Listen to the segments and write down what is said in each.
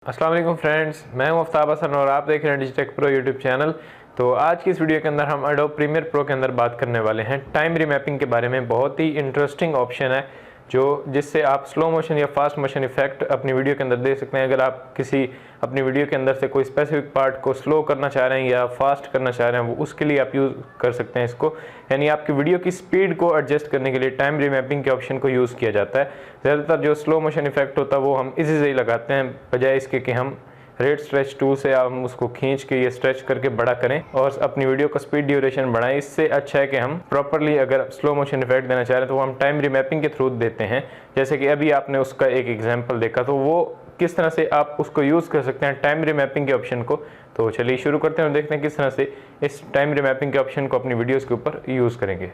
अस्सलाम वालेकुम फ्रेंड्स, मैं हूं आफ्ताब हसन और आप देख रहे हैं डिजिटेक प्रो यूट्यूब चैनल। तो आज की इस वीडियो के अंदर हम एडोब प्रीमियर प्रो के अंदर बात करने वाले हैं टाइम रीमैपिंग के बारे में। बहुत ही इंटरेस्टिंग ऑप्शन है जिससे आप स्लो मोशन या फास्ट मोशन इफेक्ट अपनी वीडियो के अंदर दे सकते हैं। अगर आप किसी अपनी वीडियो के अंदर से कोई स्पेसिफिक पार्ट को स्लो करना चाह रहे हैं या फास्ट करना चाह रहे हैं, वो उसके लिए आप यूज़ कर सकते हैं इसको। यानी आपकी वीडियो की स्पीड को एडजस्ट करने के लिए टाइम रीमैपिंग के ऑप्शन को यूज़ किया जाता है। ज़्यादातर जो स्लो मोशन इफेक्ट होता है वो हम इसी से ही लगाते हैं, बजाय इसके कि हम रेट स्ट्रेच टूल से हम उसको खींच के ये स्ट्रेच करके बड़ा करें और अपनी वीडियो का स्पीड ड्यूरेशन बढ़ाएं। इससे अच्छा है कि हम प्रॉपरली अगर स्लो मोशन इफेक्ट देना चाह रहे हैं तो वो हम टाइम रीमैपिंग के थ्रू देते हैं। जैसे कि अभी आपने उसका एक एग्जांपल देखा, तो वो किस तरह से आप उसको यूज़ कर सकते हैं टाइम रीमैपिंग के ऑप्शन को। तो चलिए शुरू करते हैं और देखते हैं किस तरह से इस टाइम रीमैपिंग के ऑप्शन को अपनी वीडियोज़ के ऊपर यूज़ करेंगे।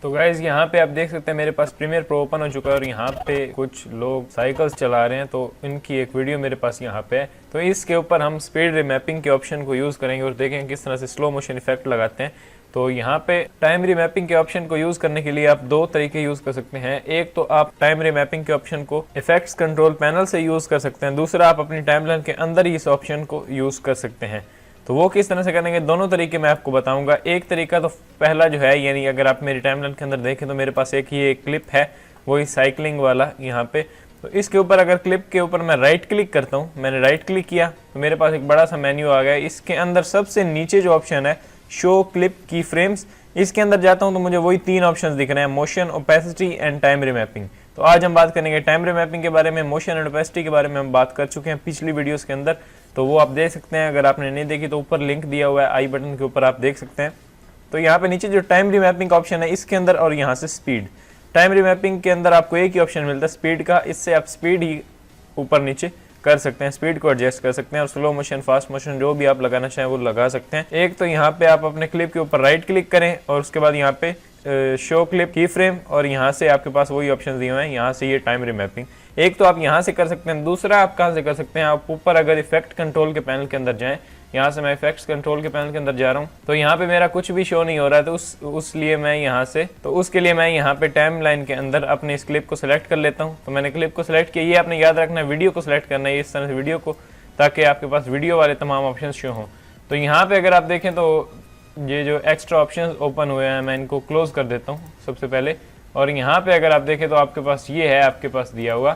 तो गाइज यहाँ पे आप देख सकते हैं मेरे पास प्रीमियर प्रो ओपन हो चुका है और यहाँ पे कुछ लोग साइकिल्स चला रहे हैं, तो इनकी एक वीडियो मेरे पास यहाँ पे है। तो इसके ऊपर हम स्पीड रीमैपिंग के ऑप्शन को यूज़ करेंगे और देखेंगे किस तरह से स्लो मोशन इफेक्ट लगाते हैं। तो यहाँ पे टाइम रीमैपिंग के ऑप्शन को यूज़ करने के लिए आप दो तरीके यूज़ कर सकते हैं। एक तो आप टाइम रीमैपिंग के ऑप्शन को इफेक्ट्स कंट्रोल पैनल से यूज़ कर सकते हैं, दूसरा आप अपनी टाइमलाइन के अंदर ही इस ऑप्शन को यूज़ कर सकते हैं। तो वो किस तरह से करेंगे, दोनों तरीके मैं आपको बताऊंगा। एक तरीका तो पहला जो है, यानी अगर आप मेरी टाइमलाइन के अंदर देखें तो मेरे पास एक ये क्लिप है, वही साइकिलिंग वाला यहाँ पे। तो इसके ऊपर अगर क्लिप के ऊपर मैं राइट क्लिक करता हूँ, मैंने राइट क्लिक किया तो मेरे पास एक बड़ा सा मेन्यू आ गया। इसके अंदर सबसे नीचे जो ऑप्शन है शो क्लिप की फ्रेम्स, इसके अंदर जाता हूँ तो मुझे वही तीन ऑप्शंस दिख रहे हैं, motion, opacity and time remapping. तो आज हम बात करेंगे टाइम रीमैपिंग के बारे में। मोशन एंड ओपेसिटी के बारे में हम बात कर चुके हैं पिछली वीडियोस के अंदर, तो वो आप देख सकते हैं। अगर आपने नहीं देखी तो ऊपर लिंक दिया हुआ है आई बटन के ऊपर, आप देख सकते हैं। तो यहाँ पे नीचे जो टाइम रीमैपिंग का ऑप्शन है इसके अंदर, और यहाँ से स्पीड। टाइम रीमैपिंग के अंदर आपको एक ही ऑप्शन मिलता है स्पीड का, इससे आप स्पीड ही ऊपर नीचे कर सकते हैं, स्पीड को एडजस्ट कर सकते हैं और स्लो मोशन, फास्ट मोशन जो भी आप लगाना चाहें वो लगा सकते हैं। एक तो यहाँ पे आप अपने क्लिप के ऊपर राइट क्लिक करें और उसके बाद यहाँ पे शो क्लिप की फ्रेम, और यहाँ से आपके पास वही ऑप्शन दिए हुए हैं, यहाँ से ये टाइम रीमैपिंग। एक तो आप यहाँ से कर सकते हैं, दूसरा आप कहाँ से कर सकते हैं, आप ऊपर अगर इफेक्ट कंट्रोल के पैनल के अंदर जाएं, यहाँ से मैं इफेक्ट्स कंट्रोल के पैनल के अंदर जा रहा हूँ, तो यहाँ पे मेरा कुछ भी शो नहीं हो रहा है। तो उसलिए मैं यहाँ से, तो उसके लिए मैं यहाँ पे टाइम लाइन के अंदर अपने इस क्लिप को सिलेक्ट कर लेता हूँ। तो मैंने क्लिप को सिलेक्ट किया, ये आपने याद रखना है वीडियो को सिलेक्ट करना है इस तरह से वीडियो को, ताकि आपके पास वीडियो वाले तमाम ऑप्शन शो हों। तो यहाँ पे अगर आप देखें तो ये जो एक्स्ट्रा ऑप्शन ओपन हुए हैं मैं इनको क्लोज कर देता हूँ सबसे पहले। और यहाँ पे अगर आप देखें तो आपके पास ये है, आपके पास दिया हुआ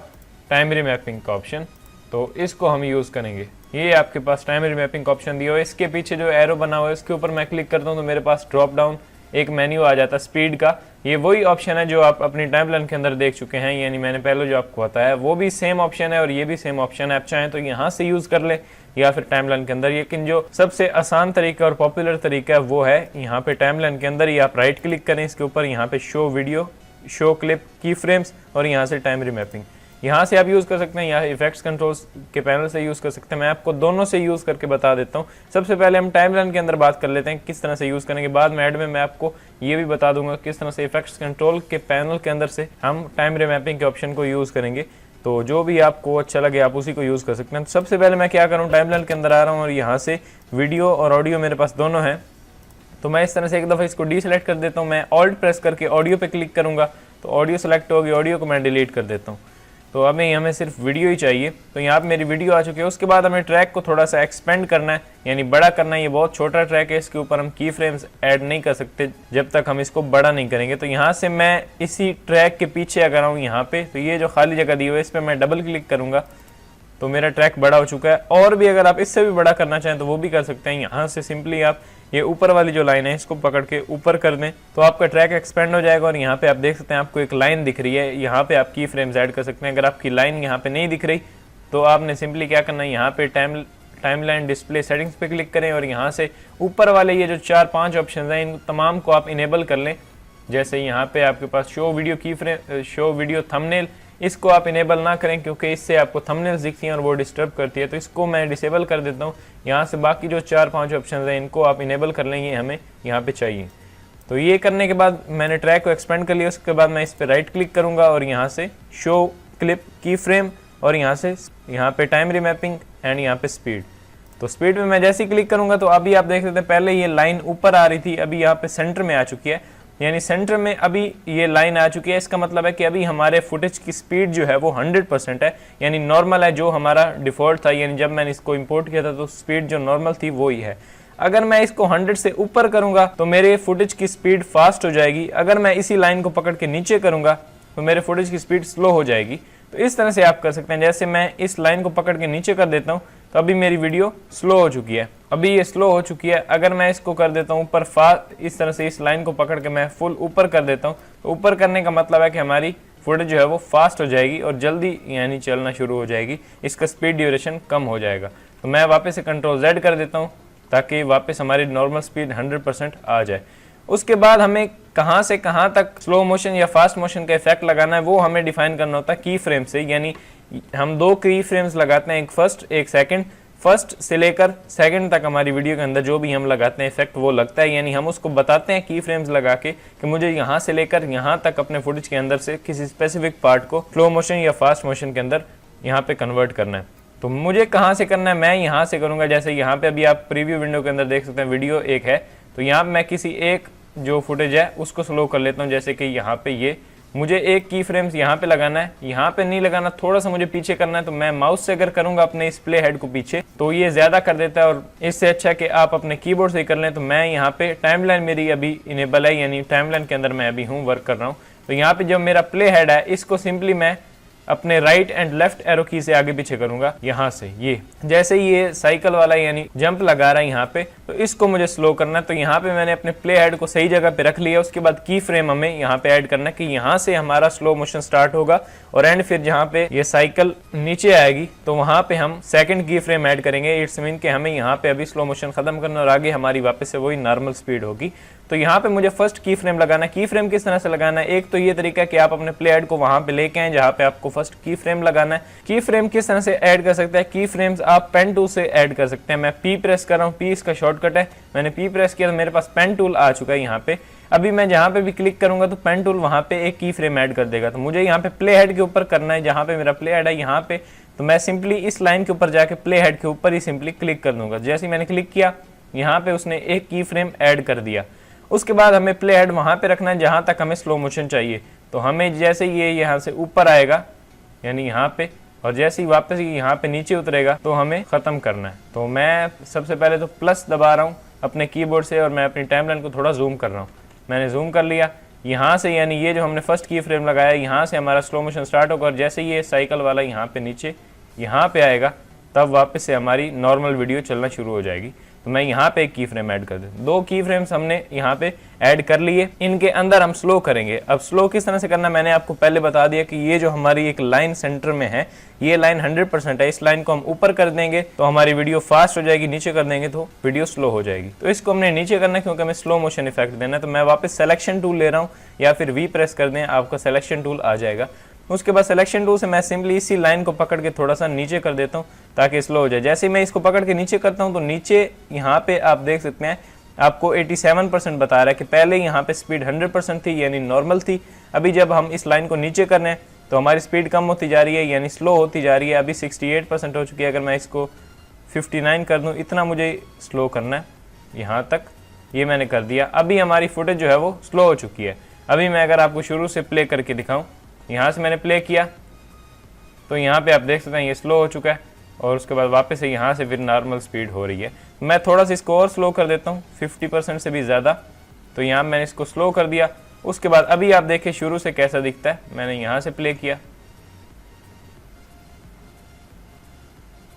टाइम रीमैपिंग का ऑप्शन, तो इसको हम यूज़ करेंगे। ये आपके पास टाइम रीमैपिंग का ऑप्शन दिया हुआ है, इसके पीछे जो एरो बना हुआ है इसके ऊपर मैं क्लिक करता हूँ तो मेरे पास ड्रॉप डाउन एक मेन्यू आ जाता है स्पीड का। ये वही ऑप्शन है जो आप अपनी टाइमलाइन के अंदर देख चुके हैं, यानी मैंने पहले जो आपको बताया वो भी सेम ऑप्शन है और ये भी सेम ऑप्शन है। आप चाहें तो यहाँ से यूज़ कर ले या फिर टाइमलाइन के अंदर, लेकिन जो सबसे आसान तरीका और पॉपुलर तरीका है वो है यहाँ पे टाइमलाइन के अंदर ही आप राइट क्लिक करें इसके ऊपर, यहाँ पे शो वीडियो, शो क्लिप की फ्रेम्स और यहाँ से टाइम रीमैपिंग। यहाँ से आप यूज़ कर सकते हैं, यहाँ इफेक्ट्स कंट्रोल्स के पैनल से यूज़ कर सकते हैं। मैं आपको दोनों से यूज़ करके बता देता हूँ। सबसे पहले हम टाइमलाइन के अंदर बात कर लेते हैं किस तरह से यूज़ करेंगे, बाद में ऐड में मैं आपको ये भी बता दूंगा किस तरह से इफेक्ट्स कंट्रोल के पैनल के अंदर से हम टाइम रीमैपिंग के ऑप्शन को यूज़ करेंगे। तो जो भी आपको अच्छा लगे आप उसी को यूज़ कर सकते हैं। तो सबसे पहले मैं क्या करूँ, टाइमलाइन के अंदर आ रहा हूँ और यहाँ से वीडियो और ऑडियो मेरे पास दोनों हैं। तो मैं इस तरह से एक दफ़ा इसको डीसेलेक्ट कर देता हूँ, मैं ऑल्ट प्रेस करके ऑडियो पे क्लिक करूँगा तो ऑडियो सेलेक्ट होगी, ऑडियो को मैं डिलीट कर देता हूँ। तो हमें सिर्फ वीडियो ही चाहिए। तो यहाँ पे मेरी वीडियो आ चुकी है। उसके बाद हमें ट्रैक को थोड़ा सा एक्सपेंड करना है, यानी बड़ा करना है। ये बहुत छोटा ट्रैक है, इसके ऊपर हम की फ्रेम्स ऐड नहीं कर सकते जब तक हम इसको बड़ा नहीं करेंगे। तो यहाँ से मैं इसी ट्रैक के पीछे अगर आऊँ यहाँ पे, तो ये जो खाली जगह दी हुई है इस पर मैं डबल क्लिक करूँगा तो मेरा ट्रैक बड़ा हो चुका है। और भी अगर आप इससे भी बड़ा करना चाहें तो वो भी कर सकते हैं। यहाँ से सिंपली आप ये ऊपर वाली जो लाइन है इसको पकड़ के ऊपर कर दें तो आपका ट्रैक एक्सपेंड हो जाएगा। और यहाँ पे आप देख सकते हैं आपको एक लाइन दिख रही है, यहाँ पे आप की फ्रेम्स ऐड कर सकते हैं। अगर आपकी लाइन यहाँ पे नहीं दिख रही तो आपने सिंपली क्या करना है, यहाँ पे टाइमलाइन डिस्प्ले सेटिंग्स पे क्लिक करें और यहाँ से ऊपर वाले ये जो 4-5 ऑप्शन हैं इन तमाम को आप इनेबल कर लें। जैसे यहाँ पे आपके पास शो वीडियो की फ्रेम, शो वीडियो थंबनेल, इसको आप इनेबल ना करें क्योंकि इससे आपको थंबनेल्स दिखती हैं और वो डिस्टर्ब करती है, तो इसको मैं डिसेबल कर देता हूँ। यहाँ से बाकी जो 4-5 ऑप्शन हैं इनको आप इनेबल कर लेंगे, हमें यहाँ पे चाहिए। तो ये करने के बाद मैंने ट्रैक को एक्सपेंड कर लिया। उसके बाद मैं इस पर राइट क्लिक करूँगा और यहाँ से शो क्लिप की फ्रेम और यहाँ पे टाइम रीमैपिंग एंड यहाँ पे स्पीड। तो स्पीड में मैं जैसे ही क्लिक करूँगा तो अभी आप देख सकते हैं पहले ये लाइन ऊपर आ रही थी, अभी यहाँ पे सेंटर में आ चुकी है। यानी सेंटर में अभी ये लाइन आ चुकी है। इसका मतलब है कि अभी हमारे फुटेज की स्पीड जो है वो 100% है, यानी नॉर्मल है, जो हमारा डिफ़ॉल्ट था, यानी जब मैंने इसको इंपोर्ट किया था तो स्पीड जो नॉर्मल थी वो ही है। अगर मैं इसको 100 से ऊपर करूंगा तो मेरे फुटेज की स्पीड फास्ट हो जाएगी। अगर मैं इसी लाइन को पकड़ के नीचे करूंगा तो मेरे फुटेज की स्पीड स्लो हो जाएगी। तो इस तरह से आप कर सकते हैं। जैसे मैं इस लाइन को पकड़ के नीचे कर देता हूँ तो अभी मेरी वीडियो स्लो हो चुकी है, अभी ये स्लो हो चुकी है। अगर मैं इसको कर देता हूँ ऊपर फास्ट, इस तरह से इस लाइन को पकड़ के मैं फुल ऊपर कर देता हूँ, तो ऊपर करने का मतलब है कि हमारी फुटेज जो है वो फास्ट हो जाएगी और जल्दी यानी चलना शुरू हो जाएगी, इसका स्पीड ड्यूरेशन कम हो जाएगा। तो मैं वापस से कंट्रोल Z कर देता हूँ ताकि वापस हमारी नॉर्मल स्पीड 100% आ जाए। उसके बाद हमें कहाँ से कहाँ तक स्लो मोशन या फास्ट मोशन का इफेक्ट लगाना है वो हमें डिफाइन करना होता है की फ्रेम से। यानी हम 2 की फ्रेम्स लगाते हैं, एक फर्स्ट एक सेकंड। फर्स्ट से लेकर सेकंड तक हमारी वीडियो के अंदर जो भी हम लगाते हैं इफेक्ट वो लगता है, यानी हम उसको बताते हैं की फ्रेम्स लगा के कि मुझे यहाँ से लेकर यहाँ तक अपने फुटेज के अंदर से किसी स्पेसिफिक पार्ट को स्लो मोशन या फास्ट मोशन के अंदर यहाँ पे कन्वर्ट करना है। तो मुझे कहाँ से करना है, मैं यहाँ से करूँगा। जैसे यहाँ पे अभी आप प्रीव्यू विंडो के अंदर देख सकते हैं वीडियो एक है, तो यहाँ मैं किसी एक जो फुटेज है उसको स्लो कर लेता हूँ। जैसे कि यहाँ पे ये मुझे एक की फ्रेम्स यहाँ पे लगाना है, यहाँ पे नहीं लगाना, थोड़ा सा मुझे पीछे करना है। तो मैं माउस से अगर करूँगा अपने इस प्ले हेड को पीछे तो ये ज़्यादा कर देता है, और इससे अच्छा कि आप अपने कीबोर्ड से ही कर लें। तो मैं यहाँ पे टाइमलाइन मेरी अभी इनेबल है, यानी टाइमलाइन के अंदर मैं अभी हूँ, वर्क कर रहा हूँ। तो यहाँ पे जो मेरा प्ले हेड है इसको सिंपली मैं अपने राइट एंड लेफ्ट एरो की से आगे पीछे करूंगा। यहाँ से ये जैसे ये साइकिल वाला यानी जंप लगा रहा है यहाँ पे, तो इसको मुझे स्लो करना है। तो यहाँ पे मैंने अपने प्ले हेड को सही जगह पे रख लिया। उसके बाद की फ्रेम हमें यहाँ पे ऐड करना है कि यहाँ से हमारा स्लो मोशन स्टार्ट होगा और एंड फिर जहाँ पे ये साइकिल नीचे आएगी तो वहाँ पे हम सेकंड की फ्रेम ऐड करेंगे। इट्स मीन कि हमें यहाँ पे अभी स्लो मोशन खत्म करना और आगे हमारी वापस से वही नॉर्मल स्पीड होगी। तो यहाँ पे मुझे फर्स्ट की फ्रेम लगाना है। की फ्रेम किस तरह से लगाना है, एक तो ये तरीका है कि आप अपने प्ले हेड को वहां पे लेके आए जहाँ पे आपको फर्स्ट की फ्रेम लगाना है। की फ्रेम किस तरह से ऐड कर सकते हैं, की फ्रेम्स आप पेन टूल से ऐड कर सकते हैं। मैं पी प्रेस कर रहा हूँ, पी इसका शॉर्टकट है, मैंने पी प्रेस किया तो मेरे पास पेन टूल आ चुका है यहाँ पे। अभी मैं जहाँ पे भी क्लिक करूंगा तो पेन टूल वहां पे एक की फ्रेम ऐड कर देगा। तो मुझे यहाँ पे प्ले हेड के ऊपर करना है, जहाँ पे मेरा प्ले हेड है यहाँ पे, तो मैं सिंपली इस लाइन के ऊपर जाके प्ले हेड के ऊपर ही सिंपली क्लिक कर दूंगा। जैसे ही मैंने क्लिक किया यहाँ पे उसने एक की फ्रेम ऐड कर दिया। उसके बाद हमें प्ले हेड वहां पे रखना है जहां तक हमें स्लो मोशन चाहिए। तो हमें जैसे ये यहाँ से ऊपर आएगा यानी यहाँ पे, और जैसे ही वापस यहाँ पे नीचे उतरेगा तो हमें खत्म करना है। तो मैं सबसे पहले तो प्लस दबा रहा हूँ अपने कीबोर्ड से और मैं अपनी टाइमलाइन को थोड़ा जूम कर रहा हूँ। मैंने जूम कर लिया यहाँ से, यानी ये जो हमने फर्स्ट की फ्रेम लगाया यहाँ से हमारा स्लो मोशन स्टार्ट होगा और जैसे ये साइकिल वाला यहाँ पे नीचे यहाँ पे आएगा तब वापस से हमारी नॉर्मल वीडियो चलना शुरू हो जाएगी। तो मैं यहाँ पे एक की फ्रेम ऐड कर दूँ। 2 की फ्रेम्स हमने यहाँ पे ऐड कर लिए, इनके अंदर हम स्लो करेंगे। अब स्लो किस तरह से करना मैंने आपको पहले बता दिया कि ये जो हमारी एक लाइन सेंटर में है ये लाइन 100% है। इस लाइन को हम ऊपर कर देंगे तो हमारी वीडियो फास्ट हो जाएगी, नीचे कर देंगे तो वीडियो स्लो हो जाएगी। तो इसको हमने नीचे करना है क्योंकि हमें स्लो मोशन इफेक्ट देना है। तो मैं वापस सिलेक्शन टूल ले रहा हूँ या फिर वी प्रेस कर दें, आपका सिलेक्शन टूल आ जाएगा। उसके बाद सिलेक्शन टूल से मैं सिंपली इसी लाइन को पकड़ के थोड़ा सा नीचे कर देता हूँ ताकि स्लो हो जाए। जैसे ही मैं इसको पकड़ के नीचे करता हूँ तो नीचे यहाँ पे आप देख सकते हैं आपको 87% बता रहा है कि पहले यहाँ पे स्पीड 100% थी यानी नॉर्मल थी। अभी जब हम इस लाइन को नीचे कर रहे हैं तो हमारी स्पीड कम होती जा रही है यानी स्लो होती जा रही है। अभी 68% हो चुकी है। अगर मैं इसको 59 कर दूँ, इतना मुझे स्लो करना है यहाँ तक, ये मैंने कर दिया। अभी हमारी फुटेज जो है वो स्लो हो चुकी है। अभी मैं अगर आपको शुरू से प्ले करके दिखाऊं, यहाँ से मैंने प्ले किया तो यहाँ पे आप देख सकते हैं ये स्लो हो चुका है और उसके बाद वापस से यहाँ से फिर नॉर्मल स्पीड हो रही है। मैं थोड़ा सा इसको और स्लो कर देता हूँ 50% से भी ज़्यादा। तो यहाँ मैंने इसको स्लो कर दिया। उसके बाद अभी आप देखें शुरू से कैसा दिखता है। मैंने यहाँ से प्ले किया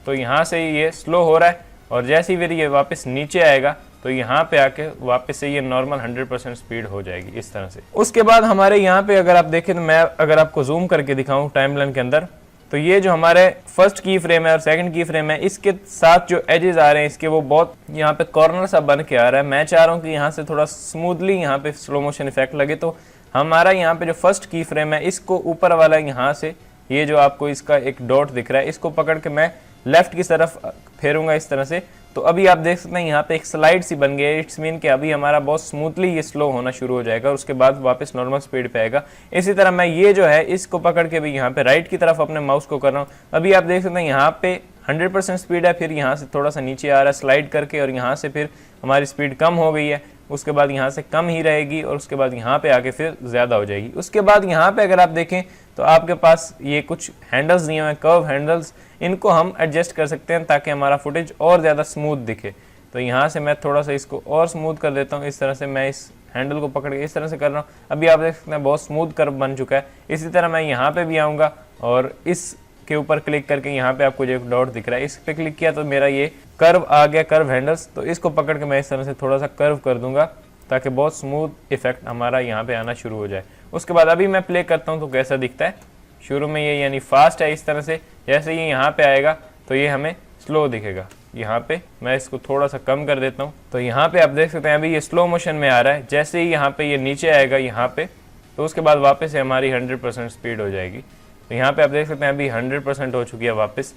तो यहाँ से ये स्लो हो रहा है और जैसे ही फिर ये वापस नीचे आएगा तो यहाँ पे आके वापस से ये नॉर्मल 100% स्पीड हो जाएगी इस तरह से। उसके बाद हमारे यहाँ पे अगर आप देखें तो मैं अगर आपको जूम करके दिखाऊं टाइमलाइन के अंदर, तो ये जो हमारे फर्स्ट की फ्रेम है और सेकंड की फ्रेम है इसके साथ जो एजेस आ रहे हैं इसके वो बहुत यहाँ पे कॉर्नर सा बन के आ रहा है। मैं चाह रहा हूँ कि यहाँ से थोड़ा स्मूथली यहाँ पे स्लो मोशन इफेक्ट लगे। तो हमारा यहाँ पे जो फर्स्ट की फ्रेम है इसको ऊपर वाला यहाँ से ये जो आपको इसका एक डॉट दिख रहा है इसको पकड़ के मैं लेफ्ट की तरफ फेरूंगा इस तरह से। तो अभी आप देख सकते हैं यहाँ पे एक स्लाइड सी बन गई है। इट्स मीन कि अभी हमारा बहुत स्मूथली ये स्लो होना शुरू हो जाएगा और उसके बाद वापस नॉर्मल स्पीड पे आएगा। इसी तरह मैं ये जो है इसको पकड़ के भी यहाँ पे राइट की तरफ अपने माउस को कर रहा हूँ। अभी आप देख सकते हैं यहाँ पे 100% स्पीड है, फिर यहाँ से थोड़ा सा नीचे आ रहा है स्लाइड करके और यहाँ से फिर हमारी स्पीड कम हो गई है। उसके बाद यहाँ से कम ही रहेगी और उसके बाद यहाँ पे आके फिर ज़्यादा हो जाएगी। उसके बाद यहाँ पे अगर आप देखें तो आपके पास ये कुछ हैंडल्स दिए हुए हैं, कर्व हैंडल्स, इनको हम एडजस्ट कर सकते हैं ताकि हमारा फुटेज और ज़्यादा स्मूथ दिखे। तो यहाँ से मैं थोड़ा सा इसको और स्मूथ कर देता हूँ। इस तरह से मैं इस हैंडल को पकड़ के इस तरह से कर रहा हूँ। अभी आप देख सकते हैं बहुत स्मूथ कर्व बन चुका है। इसी तरह मैं यहाँ पे भी आऊँगा और इस के ऊपर क्लिक करके यहाँ पे आपको जो एक डॉट दिख रहा है इस पे क्लिक किया तो मेरा ये कर्व आ गया, कर्व हैंडल्स। तो इसको पकड़ के मैं इस तरह से थोड़ा सा कर्व कर दूंगा ताकि बहुत स्मूथ इफेक्ट हमारा यहाँ पे आना शुरू हो जाए। उसके बाद अभी मैं प्ले करता हूँ तो कैसा दिखता है। शुरू में ये यानी फास्ट है इस तरह से, जैसे ये यहाँ पे आएगा तो ये हमें स्लो दिखेगा। यहाँ पे मैं इसको थोड़ा सा कम कर देता हूँ तो यहाँ पे आप देख सकते हैं अभी ये स्लो मोशन में आ रहा है। जैसे ही यहाँ पे ये नीचे आएगा यहाँ पे तो उसके बाद वापस से हमारी 100% स्पीड हो जाएगी। तो यहाँ पे आप देख सकते हैं अभी 100% हो चुकी है वापस।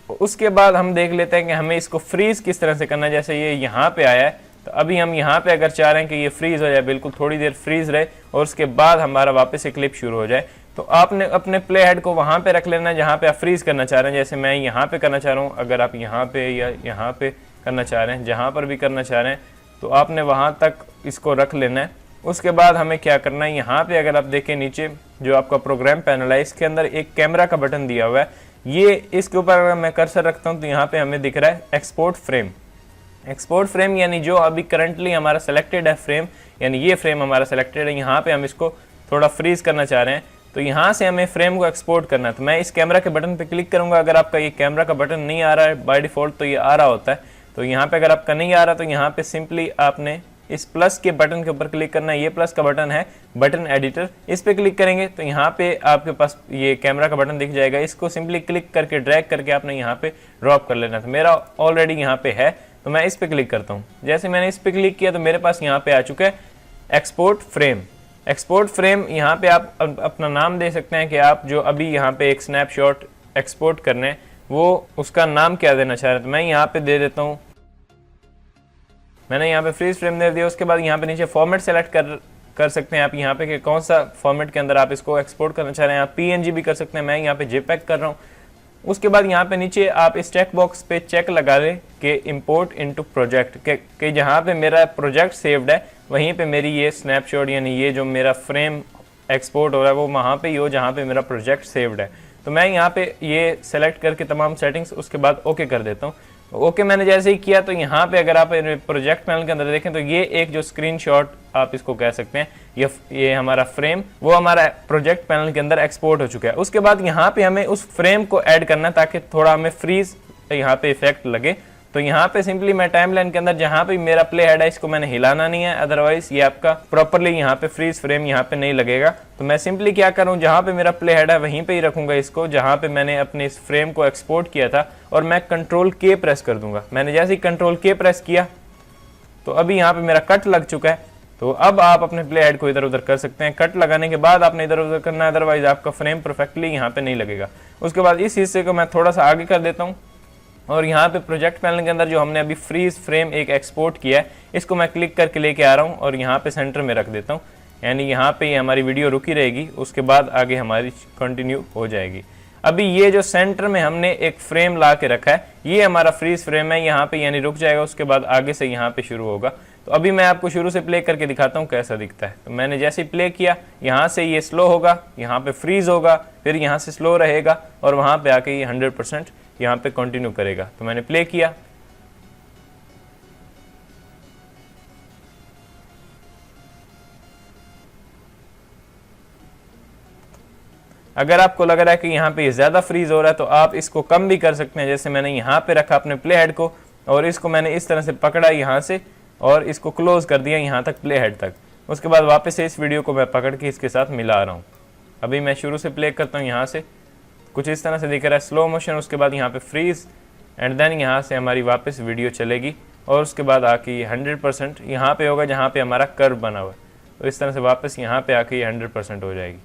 उसके बाद हम देख लेते हैं कि हमें इसको फ्रीज किस तरह से करना है। जैसे ये यहाँ पे आया है तो अभी हम यहाँ पे अगर चाह रहे हैं कि ये फ्रीज हो जाए, बिल्कुल थोड़ी देर फ्रीज रहे और उसके बाद हमारा वापस से क्लिप शुरू हो जाए, तो आपने अपने प्ले हेड को वहाँ पे रख लेना है जहाँ पे आप फ्रीज करना चाह रहे हैं। जैसे मैं यहाँ पे करना चाह रहा हूँ, अगर आप यहाँ पे या यहाँ पे करना चाह रहे हैं, जहाँ पर भी करना चाह रहे हैं तो आपने वहाँ तक इसको रख लेना है। उसके बाद हमें क्या करना है, यहाँ पे अगर आप देखें नीचे जो आपका प्रोग्राम पैनल है इसके अंदर एक कैमरा का बटन दिया हुआ है। ये इसके ऊपर अगर मैं कर्सर रखता हूँ तो यहाँ पे हमें दिख रहा है एक्सपोर्ट फ्रेम। एक्सपोर्ट फ्रेम यानी जो अभी करंटली हमारा सेलेक्टेड है फ्रेम, यानी ये फ्रेम हमारा सेलेक्टेड है, यहाँ पे हम इसको थोड़ा फ्रीज करना चाह रहे हैं तो यहाँ से हमें फ्रेम को एक्सपोर्ट करना है। तो मैं इस कैमरा के बटन पे क्लिक करूँगा। अगर आपका ये कैमरा का बटन नहीं आ रहा है बाय डिफ़ॉल्ट तो ये आ रहा होता है, तो यहाँ पे अगर आपका नहीं आ रहा तो यहाँ पे सिंपली आपने इस प्लस के बटन के ऊपर क्लिक करना है। ये प्लस का बटन है बटन एडिटर, इस पे क्लिक करेंगे तो यहाँ पे आपके पास ये कैमरा का बटन दिख जाएगा। इसको सिंपली क्लिक करके ड्रैग करके आपने यहाँ पे ड्रॉप कर लेना था। मेरा ऑलरेडी यहाँ पे है तो मैं इस पे क्लिक करता हूँ। जैसे मैंने इस पे क्लिक किया तो मेरे पास यहाँ पे आ चुका है एक्सपोर्ट फ्रेम। एक्सपोर्ट फ्रेम यहाँ पे आप अपना नाम दे सकते हैं कि आप जो अभी यहाँ पे एक स्नैपशॉट एक्सपोर्ट करने हैं वो उसका नाम क्या देना चाह रहे हैं। तो मैं यहाँ पे दे देता हूँ, मैंने यहाँ पे फ्रीज फ्रेम दे दिया। उसके बाद यहाँ पे नीचे फॉर्मेट सेलेक्ट कर सकते हैं आप यहाँ पे कि कौन सा फॉर्मेट के अंदर आप इसको एक्सपोर्ट करना चाह रहे हैं। आप PNG भी कर सकते हैं, मैं यहाँ पे JPEG कर रहा हूँ। उसके बाद यहाँ पे नीचे आप इस चेक बॉक्स पे चेक लगा लें कि इंपोर्ट इनटू प्रोजेक्ट, कि जहाँ पे मेरा प्रोजेक्ट सेव्ड है वहीं पे मेरी ये स्नैपशॉट यानी ये जो मेरा फ्रेम एक्सपोर्ट हो रहा है वो वहाँ पे ही हो जहाँ पे मेरा प्रोजेक्ट सेव्ड है। तो मैं यहाँ पे ये सेलेक्ट करके तमाम सेटिंग्स उसके बाद ओके कर देता हूँ। ओके मैंने जैसे ही किया तो यहाँ पे अगर आप प्रोजेक्ट पैनल के अंदर देखें तो ये एक जो स्क्रीनशॉट आप इसको कह सकते हैं, ये हमारा फ्रेम वो हमारा प्रोजेक्ट पैनल के अंदर एक्सपोर्ट हो चुका है। उसके बाद यहाँ पे हमें उस फ्रेम को ऐड करना है ताकि थोड़ा हमें फ्रीज यहाँ पे इफेक्ट लगे। तो यहाँ पे सिंपली मैं टाइमलाइन के अंदर जहाँ पे मेरा प्ले हेड है इसको मैंने हिलाना नहीं है, अदरवाइज ये आपका प्रॉपरली यहाँ पे फ्रीज फ्रेम यहाँ पे नहीं लगेगा। तो मैं सिंपली क्या करूँ, जहाँ पे मेरा प्ले हेड है वहीं पे ही रखूंगा इसको जहाँ पे मैंने अपने इस फ्रेम को एक्सपोर्ट किया था और मैं कंट्रोल K प्रेस कर दूंगा। मैंने जैसे ही कंट्रोल K प्रेस किया तो अभी यहाँ पे मेरा कट लग चुका है। तो अब आप अपने प्ले हेड को इधर उधर कर सकते हैं। कट लगाने के बाद आपने इधर उधर करना है, अदरवाइज आपका फ्रेम परफेक्टली यहाँ पे नहीं लगेगा। उसके बाद इस हिस्से को मैं थोड़ा सा आगे कर देता हूँ और यहाँ पे प्रोजेक्ट पैनल के अंदर जो हमने अभी फ्रीज फ्रेम एक एक्सपोर्ट किया है इसको मैं क्लिक करके लेके आ रहा हूँ और यहाँ पे सेंटर में रख देता हूँ। यानी यहाँ पे ये हमारी वीडियो रुकी रहेगी, उसके बाद आगे हमारी कंटिन्यू हो जाएगी। अभी ये जो सेंटर में हमने एक फ्रेम ला के रखा है ये हमारा फ्रीज फ्रेम है, यहाँ पे यानी रुक जाएगा, उसके बाद आगे से यहाँ पे शुरू होगा। तो अभी मैं आपको शुरू से प्ले करके दिखाता हूँ कैसा दिखता है। तो मैंने जैसे ही प्ले किया यहाँ से ये स्लो होगा, यहाँ पे फ्रीज होगा, फिर यहाँ से स्लो रहेगा और वहाँ पे आके ये 100% यहाँ पे कंटिन्यू करेगा। तो मैंने प्ले किया, अगर आपको लग रहा है कि यहाँ पे ज़्यादा फ्रीज हो रहा है तो आप इसको कम भी कर सकते हैं। जैसे मैंने यहाँ पे रखा अपने प्ले हेड को और इसको मैंने इस तरह से पकड़ा यहाँ से और इसको क्लोज कर दिया यहाँ तक प्ले हेड तक। उसके बाद वापस से इस वीडियो को मैं पकड़ के इसके साथ मिला रहा हूँ। अभी मैं शुरू से प्ले करता हूँ, यहाँ से कुछ इस तरह से दिख रहा है स्लो मोशन, उसके बाद यहाँ पे फ्रीज एंड देन यहाँ से हमारी वापस वीडियो चलेगी और उसके बाद आके ये 100% यहाँ पे होगा जहाँ पे हमारा कर्व बना हुआ है। तो इस तरह से वापस यहाँ पे आके ये 100% हो जाएगी।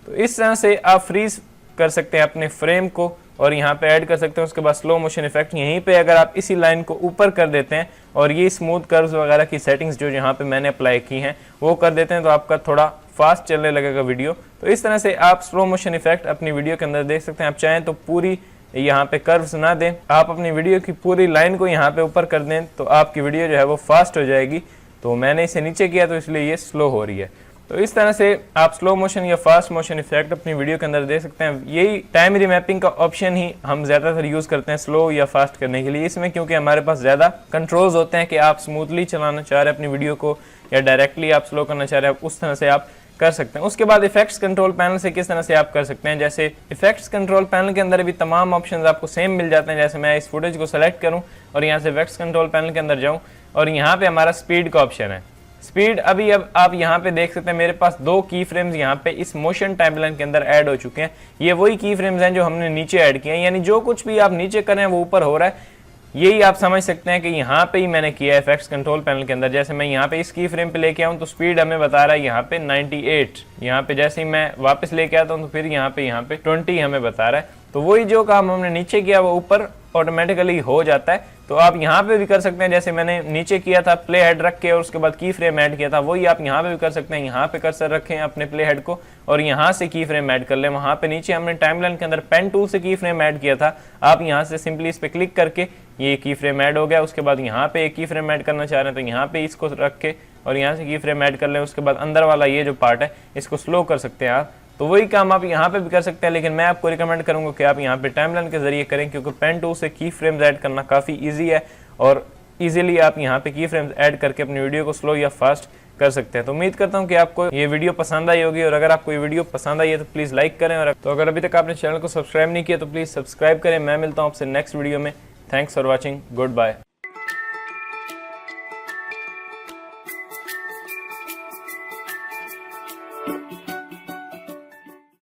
तो इस तरह से आप फ्रीज कर सकते हैं अपने फ्रेम को और यहाँ पे ऐड कर सकते हैं। उसके बाद स्लो मोशन इफेक्ट यहीं पे अगर आप इसी लाइन को ऊपर कर देते हैं और ये स्मूथ कर्व्स वगैरह की सेटिंग्स जो यहाँ पे मैंने अप्लाई की हैं वो कर देते हैं तो आपका थोड़ा फास्ट चलने लगेगा वीडियो। तो इस तरह से आप स्लो मोशन इफेक्ट अपनी वीडियो के अंदर देख सकते हैं। आप चाहें तो पूरी यहाँ पे कर्व्स ना दें, आप अपनी वीडियो की पूरी लाइन को यहाँ पे ऊपर कर दें तो आपकी वीडियो जो है वो फास्ट हो जाएगी तो मैंने इसे नीचे किया तो इसलिए ये स्लो हो रही है। तो इस तरह से आप स्लो मोशन या फास्ट मोशन इफेक्ट अपनी वीडियो के अंदर दे सकते हैं। यही टाइम रीमैपिंग का ऑप्शन ही हम ज़्यादातर यूज़ करते हैं स्लो या फास्ट करने के लिए इसमें, क्योंकि हमारे पास ज़्यादा कंट्रोल्स होते हैं कि आप स्मूथली चलाना चाह रहे हैं अपनी वीडियो को या डायरेक्टली आप स्लो करना चाह रहे हैं, उस तरह से आप कर सकते हैं। उसके बाद इफेक्ट्स कंट्रोल पैनल से किस तरह से आप कर सकते हैं, जैसे इफेक्ट्स कंट्रोल पैनल के अंदर भी तमाम ऑप्शंस आपको सेम मिल जाते हैं। जैसे मैं इस फुटेज को सेलेक्ट करूं और यहाँ से इफेक्ट्स कंट्रोल पैनल के अंदर जाऊं और यहाँ पे हमारा स्पीड का ऑप्शन है। स्पीड अभी अब आप यहाँ पे देख सकते हैं मेरे पास 2 की फ्रेम्स यहाँ पे इस मोशन टाइमलाइन के अंदर ऐड हो चुके हैं। ये वही की फ्रेम्स हैं जो हमने नीचे ऐड किए हैं, यानी जो कुछ भी आप नीचे कर रहे हैं वो ऊपर हो रहा है। यही आप समझ सकते हैं कि यहाँ पे ही मैंने किया है इफेक्ट्स कंट्रोल पैनल के अंदर। जैसे मैं यहाँ पे इस की फ्रेम पे लेके आऊँ तो स्पीड हमें बता रहा है यहाँ पे 98, यहाँ पे जैसे ही मैं वापस लेके आता हूँ तो फिर यहाँ पे 20 हमें बता रहा है। तो वही जो काम हमने नीचे किया वो ऊपर ऑटोमेटिकली हो जाता है। तो आप यहाँ पे भी कर सकते हैं, जैसे मैंने नीचे किया था प्ले हेड रख के और उसके बाद की फ्रेम ऐड किया था, वही आप यहाँ पे भी कर सकते हैं। यहाँ पे कर्सर रखें अपने प्ले हेड को और यहाँ से की फ्रेम ऐड कर लें। वहाँ पे नीचे हमने टाइमलाइन के अंदर पेन टूल से की फ्रेम ऐड किया था, आप यहाँ से सिंपली इस पे क्लिक करके ये की फ्रेम ऐड हो गया। उसके बाद यहाँ पे एक की फ्रेम ऐड करना चाह रहे हैं तो यहाँ पे इसको रख के और यहाँ से की फ्रेम ऐड कर लें। उसके बाद अंदर वाला ये जो पार्ट है इसको स्लो कर सकते हैं आप। तो वही काम आप यहाँ पे भी कर सकते हैं, लेकिन मैं आपको रिकमेंड करूंगा कि आप यहाँ पे टाइमलाइन के जरिए करें, क्योंकि पेन टूल से की फ्रेम्स ऐड करना काफ़ी इजी है और इजीली आप यहाँ पे की फ्रेम्स ऐड करके अपनी वीडियो को स्लो या फास्ट कर सकते हैं। तो उम्मीद करता हूँ कि आपको ये वीडियो पसंद आई होगी, और अगर आपको ये वीडियो पसंद आई है तो प्लीज़ लाइक करें, और तो अगर अभी तक आपने चैनल को सब्सक्राइब नहीं किया तो प्लीज़ सब्सक्राइब करें। मैं मिलता हूँ आपसे नेक्स्ट वीडियो में। Thanks for watching, good bye.